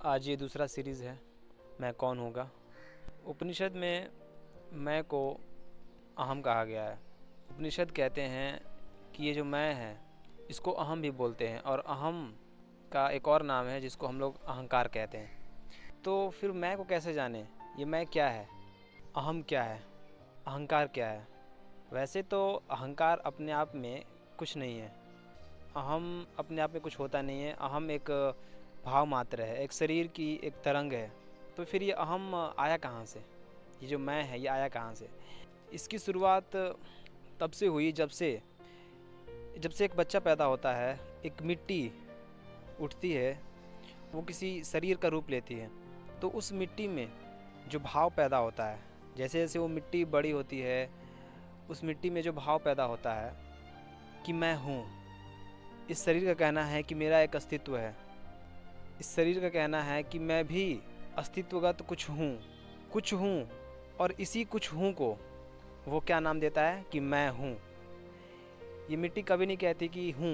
आज ये दूसरा सीरीज़ है, मैं कौन होगा। उपनिषद में मैं को अहम कहा गया है। उपनिषद कहते हैं कि ये जो मैं है इसको अहम भी बोलते हैं, और अहम का एक और नाम है जिसको हम लोग अहंकार कहते हैं। तो फिर मैं को कैसे जाने, ये मैं क्या है, अहम क्या है, अहंकार क्या है। वैसे तो अहंकार अपने आप में कुछ नहीं है, अहम अपने आप में कुछ होता नहीं है। अहम एक भाव मात्र है, एक शरीर की एक तरंग है। तो फिर ये अहम आया कहाँ से, ये जो मैं है ये आया कहाँ से। इसकी शुरुआत तब से हुई जब से एक बच्चा पैदा होता है, एक मिट्टी उठती है, वो किसी शरीर का रूप लेती है। तो उस मिट्टी में जो भाव पैदा होता है, जैसे जैसे वो मिट्टी बड़ी होती है, उस मिट्टी में जो भाव पैदा होता है कि मैं हूँ। इस शरीर का कहना है कि मेरा एक अस्तित्व है। इस शरीर का कहना है कि मैं भी अस्तित्वगत कुछ हूँ। और इसी कुछ हूँ को वो क्या नाम देता है कि मैं हूँ। ये मिट्टी कभी नहीं कहती कि हूँ,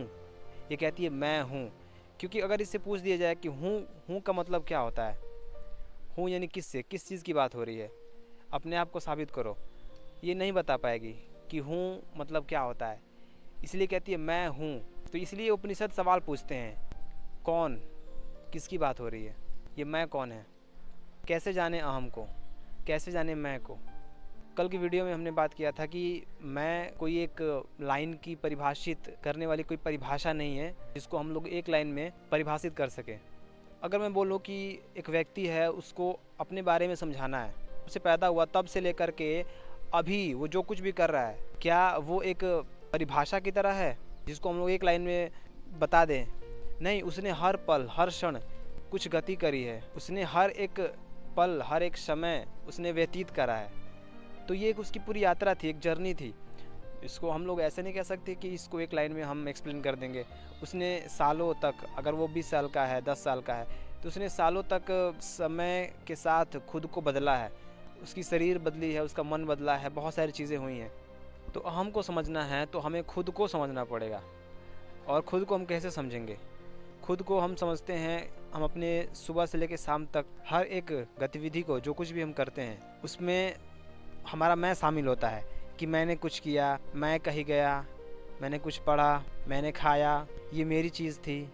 ये कहती है मैं हूँ। क्योंकि अगर इससे पूछ दिया जाए कि हूँ का मतलब क्या होता है, हूँ यानी किससे, किस चीज़ की बात हो रही है, अपने आप को साबित करो, ये नहीं बता पाएगी कि हूँ मतलब क्या होता है। इसलिए कहती है मैं हूँ। तो इसलिए उपनिषद सवाल पूछते हैं, कौन, किसकी बात हो रही है, ये मैं कौन है। कैसे जाने अहम को, कैसे जाने मैं को। कल की वीडियो में हमने बात किया था कि मैं कोई एक लाइन की परिभाषित करने वाली कोई परिभाषा नहीं है जिसको हम लोग एक लाइन में परिभाषित कर सकें। अगर मैं बोलूँ कि एक व्यक्ति है, उसको अपने बारे में समझाना है, उसे पैदा हुआ तब से लेकर के अभी वो जो कुछ भी कर रहा है, क्या वो एक परिभाषा की तरह है जिसको हम लोग एक लाइन में बता दें। नहीं, उसने हर पल हर क्षण कुछ गति करी है, उसने हर एक पल हर एक समय उसने व्यतीत करा है। तो ये एक उसकी पूरी यात्रा थी, एक जर्नी थी। इसको हम लोग ऐसे नहीं कह सकते कि इसको एक लाइन में हम एक्सप्लेन कर देंगे। उसने सालों तक, अगर वो 20 साल का है, 10 साल का है, तो उसने सालों तक समय के साथ खुद को बदला है। उसकी शरीर बदली है, उसका मन बदला है, बहुत सारी चीज़ें हुई हैं। तो अहम को समझना है तो हमें खुद को समझना पड़ेगा। और खुद को हम कैसे समझेंगे? खुद को हम समझते हैं, हम अपने सुबह से लेकर शाम तक हर एक गतिविधि को, जो कुछ भी हम करते हैं, उसमें हमारा मैं शामिल होता है कि मैंने कुछ किया, मैं कहीं गया, मैंने कुछ पढ़ा, मैंने खाया, ये मेरी चीज़ थी,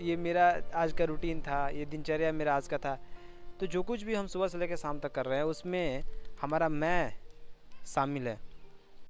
ये मेरा आज का रूटीन था, ये दिनचर्या मेरा आज का था। तो जो कुछ भी हम सुबह से लेकर शाम तक कर रहे हैं उसमें हमारा मैं शामिल है।